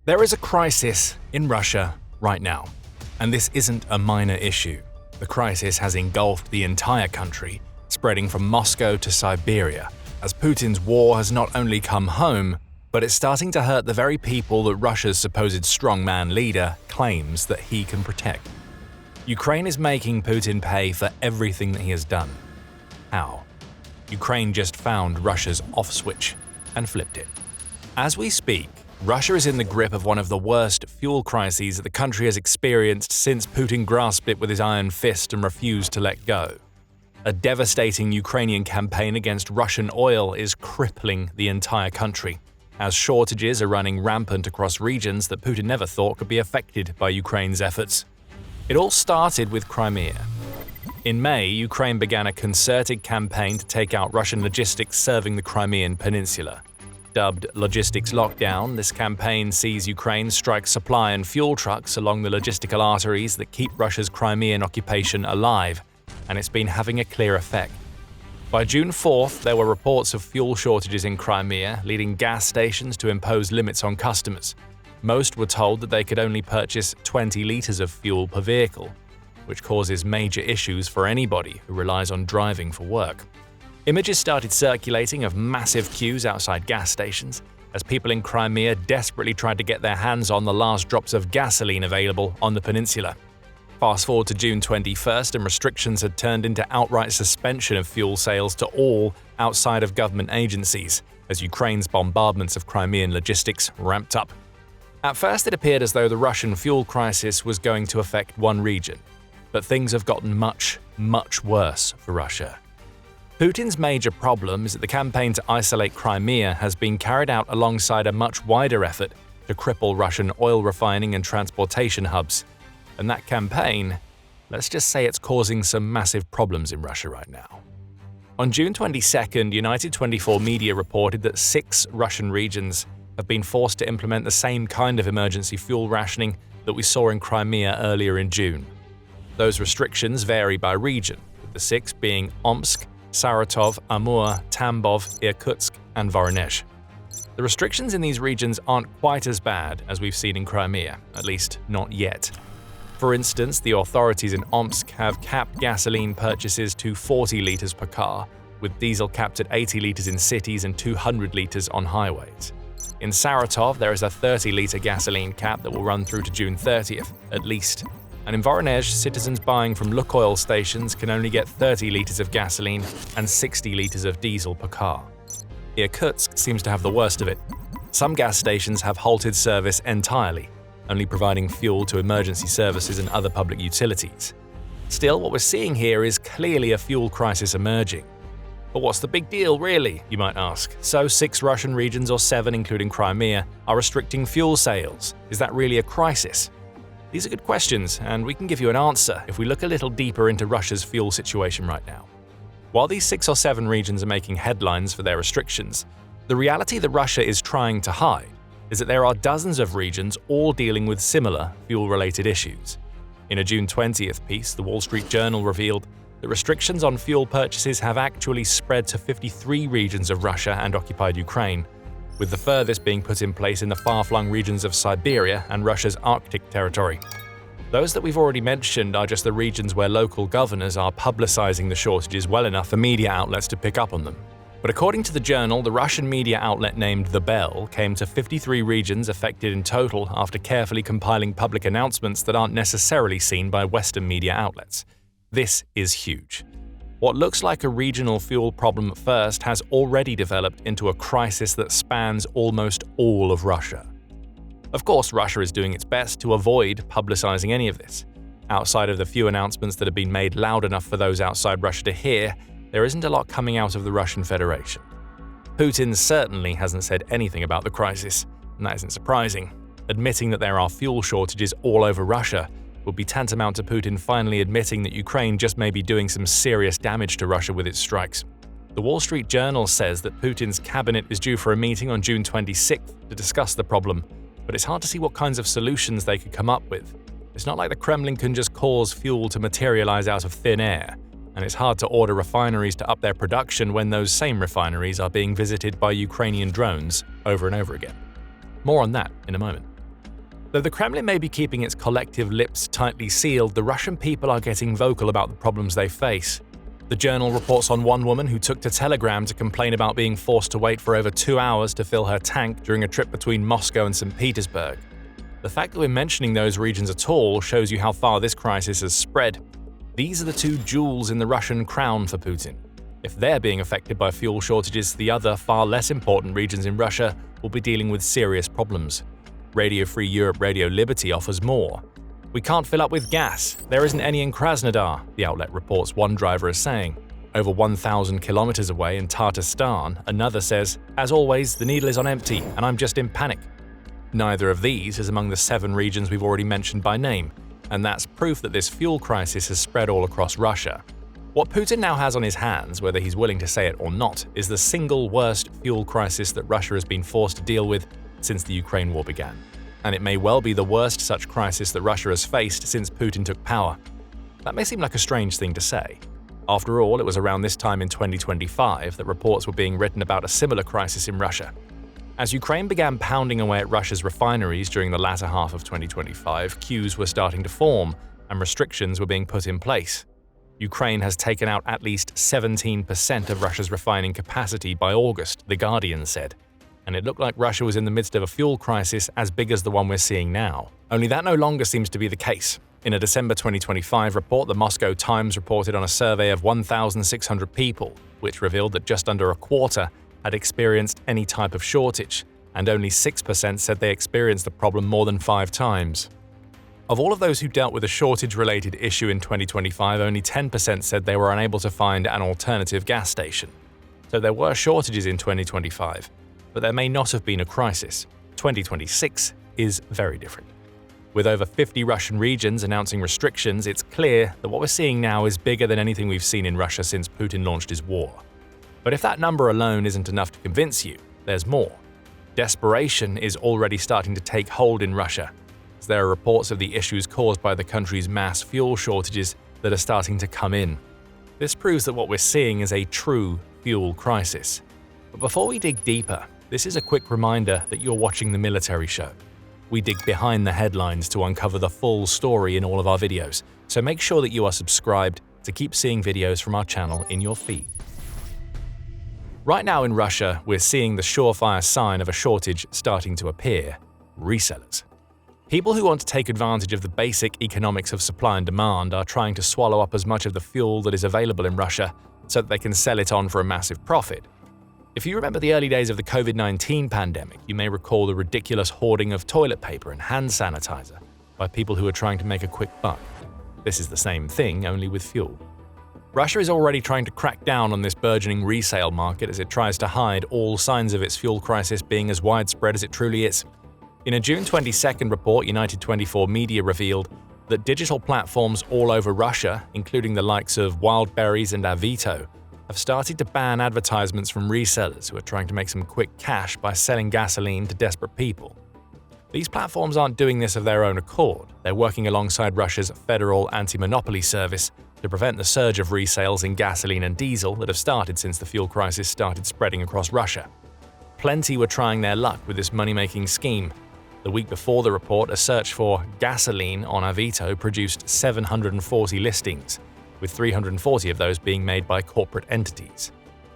There is a crisis in Russia right now, and this isn't a minor issue. The crisis has engulfed the entire country, spreading from Moscow to Siberia, as Putin's war has not only come home, but it's starting to hurt the very people that Russia's supposed strongman leader claims that he can protect. Ukraine is making Putin pay for everything that he has done. How? Ukraine just found Russia's off switch and flipped it. As we speak, Russia is in the grip of one of the worst fuel crises that the country has experienced since Putin grasped it with his iron fist and refused to let go. A devastating Ukrainian campaign against Russian oil is crippling the entire country, as shortages are running rampant across regions that Putin never thought could be affected by Ukraine's efforts. It all started with Crimea. In May, Ukraine began a concerted campaign to take out Russian logistics serving the Crimean peninsula. Dubbed Logistics Lockdown, this campaign sees Ukraine strike supply and fuel trucks along the logistical arteries that keep Russia's Crimean occupation alive, and it's been having a clear effect. By June 4th, there were reports of fuel shortages in Crimea, leading gas stations to impose limits on customers. Most were told that they could only purchase 20 litres of fuel per vehicle, which causes major issues for anybody who relies on driving for work. Images started circulating of massive queues outside gas stations, as people in Crimea desperately tried to get their hands on the last drops of gasoline available on the peninsula. Fast forward to June 21st, and restrictions had turned into outright suspension of fuel sales to all outside of government agencies, as Ukraine's bombardments of Crimean logistics ramped up. At first, it appeared as though the Russian fuel crisis was going to affect one region, but things have gotten much, much worse for Russia. Putin's major problem is that the campaign to isolate Crimea has been carried out alongside a much wider effort to cripple Russian oil refining and transportation hubs. And that campaign, let's just say it's causing some massive problems in Russia right now. On June 22nd, United 24 media reported that 6 Russian regions have been forced to implement the same kind of emergency fuel rationing that we saw in Crimea earlier in June. Those restrictions vary by region, with the 6 being Omsk, Saratov, Amur, Tambov, Irkutsk, and Voronezh. The restrictions in these regions aren't quite as bad as we've seen in Crimea, at least not yet. For instance, the authorities in Omsk have capped gasoline purchases to 40 litres per car, with diesel capped at 80 litres in cities and 200 litres on highways. In Saratov, there is a 30-litre gasoline cap that will run through to June 30th, at least. And in Voronezh, citizens buying from Lukoil stations can only get 30 litres of gasoline and 60 litres of diesel per car. Irkutsk seems to have the worst of it. Some gas stations have halted service entirely, only providing fuel to emergency services and other public utilities. Still, what we're seeing here is clearly a fuel crisis emerging. But what's the big deal, really, you might ask? So 6 Russian regions, or 7 including Crimea, are restricting fuel sales. Is that really a crisis? These are good questions, and we can give you an answer if we look a little deeper into Russia's fuel situation right now. While these 6 or 7 regions are making headlines for their restrictions, the reality that Russia is trying to hide is that there are dozens of regions all dealing with similar fuel-related issues. In a June 20th piece, the Wall Street Journal revealed that restrictions on fuel purchases have actually spread to 53 regions of Russia and occupied Ukraine, with the furthest being put in place in the far-flung regions of Siberia and Russia's Arctic territory. Those that we've already mentioned are just the regions where local governors are publicizing the shortages well enough for media outlets to pick up on them. But according to the journal, the Russian media outlet named The Bell came to 53 regions affected in total after carefully compiling public announcements that aren't necessarily seen by Western media outlets. This is huge. What looks like a regional fuel problem at first has already developed into a crisis that spans almost all of Russia. Of course, Russia is doing its best to avoid publicizing any of this. Outside of the few announcements that have been made loud enough for those outside Russia to hear, there isn't a lot coming out of the Russian Federation. Putin certainly hasn't said anything about the crisis, and that isn't surprising. Admitting that there are fuel shortages all over Russia would be tantamount to Putin finally admitting that Ukraine just may be doing some serious damage to Russia with its strikes. The Wall Street Journal says that Putin's cabinet is due for a meeting on June 26th to discuss the problem, but it's hard to see what kinds of solutions they could come up with. It's not like the Kremlin can just cause fuel to materialize out of thin air, and it's hard to order refineries to up their production when those same refineries are being visited by Ukrainian drones over and over again. More on that in a moment. Though the Kremlin may be keeping its collective lips tightly sealed, the Russian people are getting vocal about the problems they face. The Journal reports on one woman who took to Telegram to complain about being forced to wait for over 2 hours to fill her tank during a trip between Moscow and St. Petersburg. The fact that we're mentioning those regions at all shows you how far this crisis has spread. These are the two jewels in the Russian crown for Putin. If they're being affected by fuel shortages, the other, far less important regions in Russia will be dealing with serious problems. Radio Free Europe Radio Liberty offers more. "We can't fill up with gas. There isn't any in Krasnodar," the outlet reports one driver is saying. Over 1,000 kilometers away in Tatarstan, another says, "As always, the needle is on empty and I'm just in panic." Neither of these is among the 7 regions we've already mentioned by name, and that's proof that this fuel crisis has spread all across Russia. What Putin now has on his hands, whether he's willing to say it or not, is the single worst fuel crisis that Russia has been forced to deal with since the Ukraine war began. And it may well be the worst such crisis that Russia has faced since Putin took power. That may seem like a strange thing to say. After all, it was around this time in 2025 that reports were being written about a similar crisis in Russia. As Ukraine began pounding away at Russia's refineries during the latter half of 2025, queues were starting to form and restrictions were being put in place. Ukraine has taken out at least 17% of Russia's refining capacity by August, The Guardian said. And it looked like Russia was in the midst of a fuel crisis as big as the one we're seeing now. Only that no longer seems to be the case. In a December 2025 report, the Moscow Times reported on a survey of 1,600 people, which revealed that just under a quarter had experienced any type of shortage, and only 6% said they experienced the problem more than 5 times. Of all of those who dealt with a shortage-related issue in 2025, only 10% said they were unable to find an alternative gas station. So there were shortages in 2025. But there may not have been a crisis. 2026 is very different. With over 50 Russian regions announcing restrictions, it's clear that what we're seeing now is bigger than anything we've seen in Russia since Putin launched his war. But if that number alone isn't enough to convince you, there's more. Desperation is already starting to take hold in Russia, as there are reports of the issues caused by the country's mass fuel shortages that are starting to come in. This proves that what we're seeing is a true fuel crisis. But before we dig deeper, this is a quick reminder that you're watching The Military Show. We dig behind the headlines to uncover the full story in all of our videos, so make sure that you are subscribed to keep seeing videos from our channel in your feed. Right now in Russia, we're seeing the surefire sign of a shortage starting to appear: resellers. People who want to take advantage of the basic economics of supply and demand are trying to swallow up as much of the fuel that is available in Russia so that they can sell it on for a massive profit. If you remember the early days of the COVID-19 pandemic, you may recall the ridiculous hoarding of toilet paper and hand sanitizer by people who are trying to make a quick buck. This is the same thing, only with fuel. Russia is already trying to crack down on this burgeoning resale market as it tries to hide all signs of its fuel crisis being as widespread as it truly is. In a June 22nd report, United 24 Media revealed that digital platforms all over Russia, including the likes of Wildberries and Avito, have started to ban advertisements from resellers who are trying to make some quick cash by selling gasoline to desperate people. These platforms aren't doing this of their own accord. They're working alongside Russia's Federal Anti-Monopoly Service to prevent the surge of resales in gasoline and diesel that have started since the fuel crisis started spreading across Russia. Plenty were trying their luck with this money-making scheme. The week before the report, a search for gasoline on Avito produced 740 listings, with 340 of those being made by corporate entities.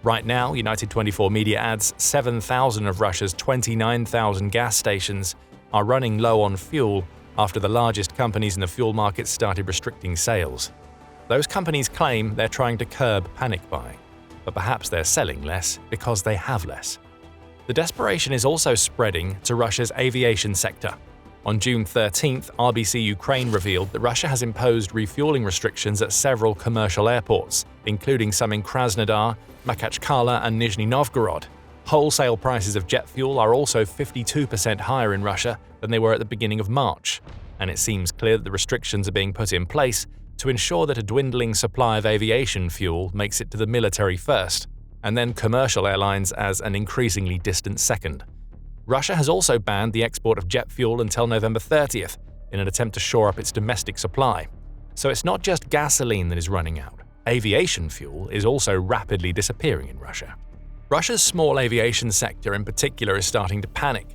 Right now, United 24 Media adds 7,000 of Russia's 29,000 gas stations are running low on fuel after the largest companies in the fuel market started restricting sales. Those companies claim they're trying to curb panic buying, but perhaps they're selling less because they have less. The desperation is also spreading to Russia's aviation sector. On June 13th, RBC Ukraine revealed that Russia has imposed refueling restrictions at several commercial airports, including some in Krasnodar, Makhachkala and Nizhny Novgorod. Wholesale prices of jet fuel are also 52% higher in Russia than they were at the beginning of March, and it seems clear that the restrictions are being put in place to ensure that a dwindling supply of aviation fuel makes it to the military first, and then commercial airlines as an increasingly distant second. Russia has also banned the export of jet fuel until November 30th in an attempt to shore up its domestic supply. So it's not just gasoline that is running out. Aviation fuel is also rapidly disappearing in Russia. Russia's small aviation sector in particular is starting to panic.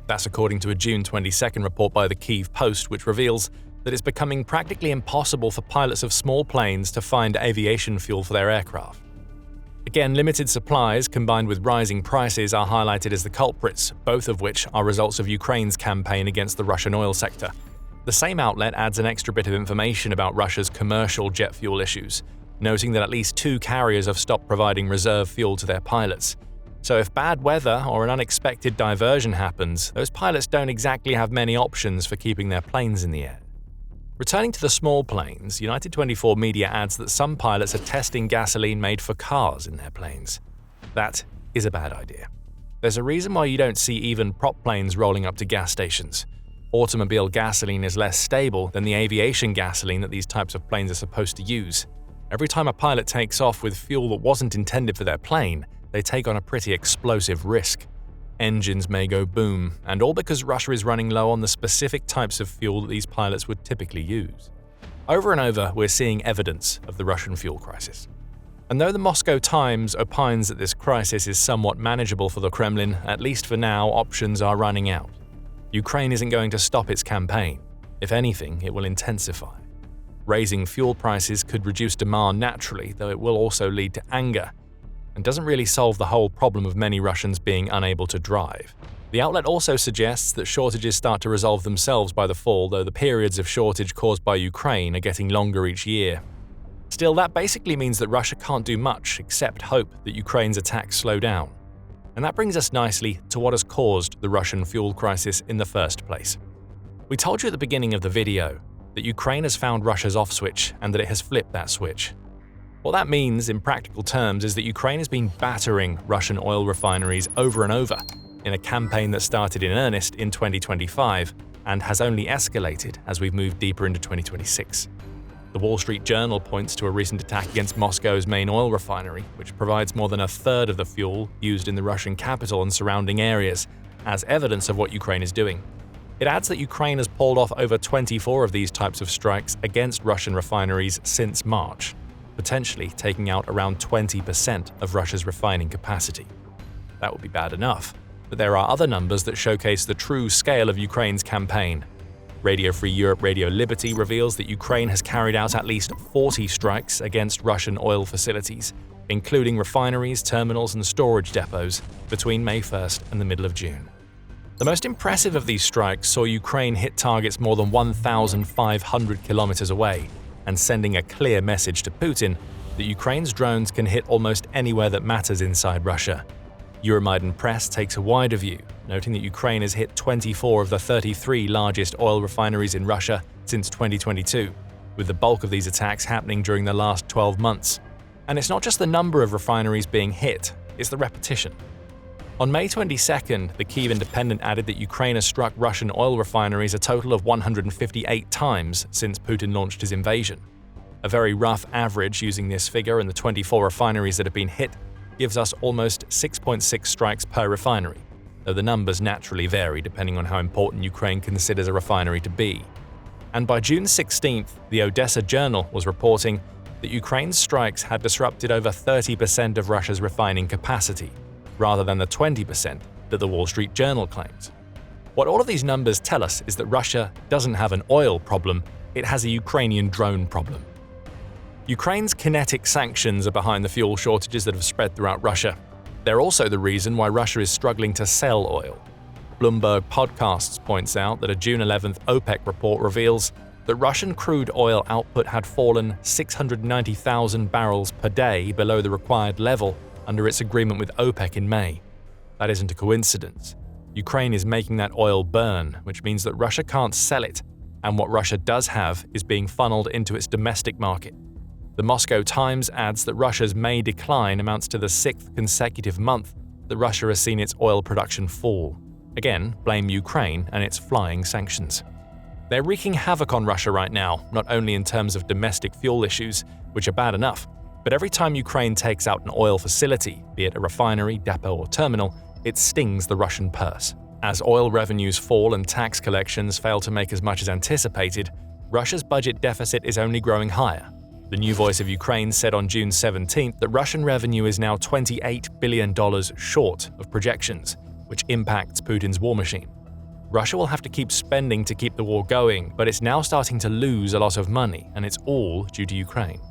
That's according to a June 22nd report by the Kyiv Post, which reveals that it's becoming practically impossible for pilots of small planes to find aviation fuel for their aircraft. Again, limited supplies combined with rising prices are highlighted as the culprits, both of which are results of Ukraine's campaign against the Russian oil sector. The same outlet adds an extra bit of information about Russia's commercial jet fuel issues, noting that at least 2 carriers have stopped providing reserve fuel to their pilots. So if bad weather or an unexpected diversion happens, those pilots don't exactly have many options for keeping their planes in the air. Returning to the small planes, United 24 Media adds that some pilots are testing gasoline made for cars in their planes. That is a bad idea. There's a reason why you don't see even prop planes rolling up to gas stations. Automobile gasoline is less stable than the aviation gasoline that these types of planes are supposed to use. Every time a pilot takes off with fuel that wasn't intended for their plane, they take on a pretty explosive risk. Engines may go boom, and all because Russia is running low on the specific types of fuel that these pilots would typically use. Over and over, we're seeing evidence of the Russian fuel crisis. And though the Moscow Times opines that this crisis is somewhat manageable for the Kremlin, at least for now, options are running out. Ukraine isn't going to stop its campaign. If anything, it will intensify. Raising fuel prices could reduce demand naturally, though it will also lead to anger, and doesn't really solve the whole problem of many Russians being unable to drive. The outlet also suggests that shortages start to resolve themselves by the fall, though the periods of shortage caused by Ukraine are getting longer each year. Still, that basically means that Russia can't do much except hope that Ukraine's attacks slow down. And that brings us nicely to what has caused the Russian fuel crisis in the first place. We told you at the beginning of the video that Ukraine has found Russia's off switch and that it has flipped that switch. What that means, in practical terms, is that Ukraine has been battering Russian oil refineries over and over in a campaign that started in earnest in 2025 and has only escalated as we've moved deeper into 2026. The Wall Street Journal points to a recent attack against Moscow's main oil refinery, which provides more than a third of the fuel used in the Russian capital and surrounding areas, as evidence of what Ukraine is doing. It adds that Ukraine has pulled off over 24 of these types of strikes against Russian refineries since March, potentially taking out around 20% of Russia's refining capacity. That would be bad enough, but there are other numbers that showcase the true scale of Ukraine's campaign. Radio Free Europe Radio Liberty reveals that Ukraine has carried out at least 40 strikes against Russian oil facilities, including refineries, terminals, and storage depots, between May 1st and the middle of June. The most impressive of these strikes saw Ukraine hit targets more than 1,500 kilometers away, and sending a clear message to Putin that Ukraine's drones can hit almost anywhere that matters inside Russia. Euromaidan Press takes a wider view, noting that Ukraine has hit 24 of the 33 largest oil refineries in Russia since 2022, with the bulk of these attacks happening during the last 12 months. And it's not just the number of refineries being hit, it's the repetition. On May 22nd, the Kyiv Independent added that Ukraine has struck Russian oil refineries a total of 158 times since Putin launched his invasion. A very rough average using this figure and the 24 refineries that have been hit gives us almost 6.6 strikes per refinery, though the numbers naturally vary depending on how important Ukraine considers a refinery to be. And by June 16th, the Odessa Journal was reporting that Ukraine's strikes had disrupted over 30% of Russia's refining capacity, rather than the 20% that the Wall Street Journal claims. What all of these numbers tell us is that Russia doesn't have an oil problem, it has a Ukrainian drone problem. Ukraine's kinetic sanctions are behind the fuel shortages that have spread throughout Russia. They're also the reason why Russia is struggling to sell oil. Bloomberg Podcasts points out that a June 11th OPEC report reveals that Russian crude oil output had fallen 690,000 barrels per day below the required level under its agreement with OPEC in May. That isn't a coincidence. Ukraine is making that oil burn, which means that Russia can't sell it, and what Russia does have is being funneled into its domestic market. The Moscow Times adds that Russia's May decline amounts to the 6th consecutive month that Russia has seen its oil production fall. Again, blame Ukraine and its flying sanctions. They're wreaking havoc on Russia right now, not only in terms of domestic fuel issues, which are bad enough, but every time Ukraine takes out an oil facility, be it a refinery, depot, or terminal, it stings the Russian purse. As oil revenues fall and tax collections fail to make as much as anticipated, Russia's budget deficit is only growing higher. The New Voice of Ukraine said on June 17th that Russian revenue is now $28 billion short of projections, which impacts Putin's war machine. Russia will have to keep spending to keep the war going, but it's now starting to lose a lot of money, and it's all due to Ukraine.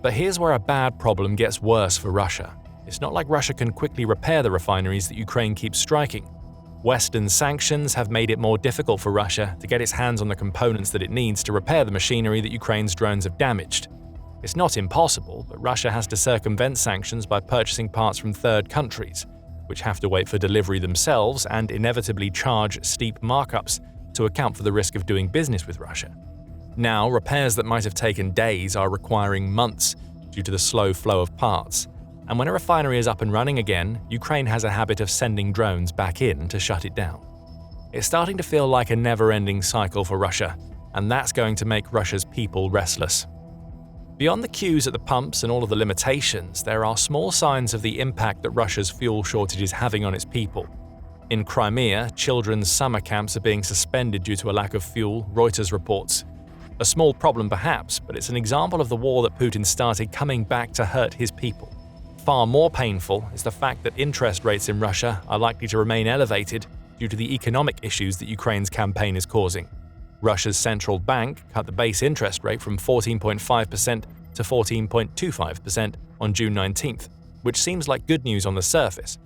But here's where a bad problem gets worse for Russia. It's not like Russia can quickly repair the refineries that Ukraine keeps striking. Western sanctions have made it more difficult for Russia to get its hands on the components that it needs to repair the machinery that Ukraine's drones have damaged. It's not impossible, but Russia has to circumvent sanctions by purchasing parts from third countries, which have to wait for delivery themselves and inevitably charge steep markups to account for the risk of doing business with Russia. Now, repairs that might have taken days are requiring months due to the slow flow of parts. And when a refinery is up and running again, Ukraine has a habit of sending drones back in to shut it down. It's starting to feel like a never-ending cycle for Russia, and that's going to make Russia's people restless. Beyond the queues at the pumps and all of the limitations, there are small signs of the impact that Russia's fuel shortage is having on its people. In Crimea, children's summer camps are being suspended due to a lack of fuel, Reuters reports. A small problem perhaps, but it's an example of the war that Putin started coming back to hurt his people. Far more painful is the fact that interest rates in Russia are likely to remain elevated due to the economic issues that Ukraine's campaign is causing. Russia's central bank cut the base interest rate from 14.5% to 14.25% on June 19th, which seems like good news on the surface.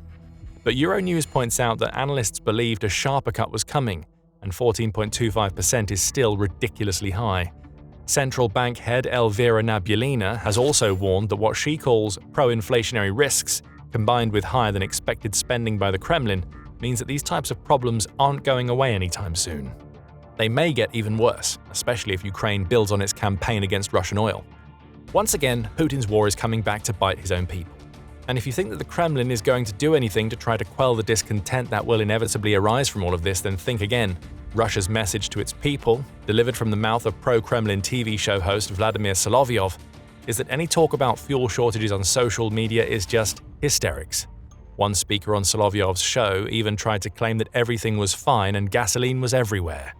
But Euronews points out that analysts believed a sharper cut was coming, and 14.25% is still ridiculously high. Central bank head Elvira Nabiullina has also warned that what she calls pro-inflationary risks, combined with higher than expected spending by the Kremlin, means that these types of problems aren't going away anytime soon. They may get even worse, especially if Ukraine builds on its campaign against Russian oil. Once again, Putin's war is coming back to bite his own people. And if you think that the Kremlin is going to do anything to try to quell the discontent that will inevitably arise from all of this, then think again. Russia's message to its people, delivered from the mouth of pro-Kremlin TV show host Vladimir Solovyov, is that any talk about fuel shortages on social media is just hysterics. One speaker on Solovyov's show even tried to claim that everything was fine and gasoline was everywhere.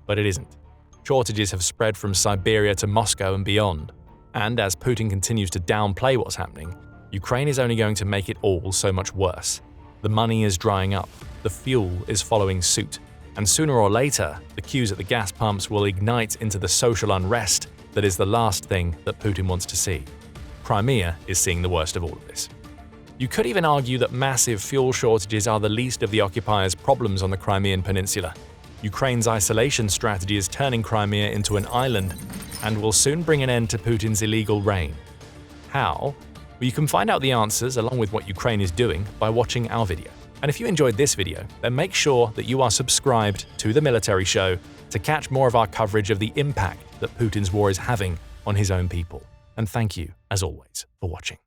But it isn't. Shortages have spread from Siberia to Moscow and beyond. And as Putin continues to downplay what's happening, Ukraine is only going to make it all so much worse. The money is drying up, the fuel is following suit, and sooner or later, the queues at the gas pumps will ignite into the social unrest that is the last thing that Putin wants to see. Crimea is seeing the worst of all of this. You could even argue that massive fuel shortages are the least of the occupiers' problems on the Crimean Peninsula. Ukraine's isolation strategy is turning Crimea into an island and will soon bring an end to Putin's illegal reign. How? Well, you can find out the answers along with what Ukraine is doing by watching our video. And if you enjoyed this video, then make sure that you are subscribed to The Military Show to catch more of our coverage of the impact that Putin's war is having on his own people. And thank you, as always, for watching.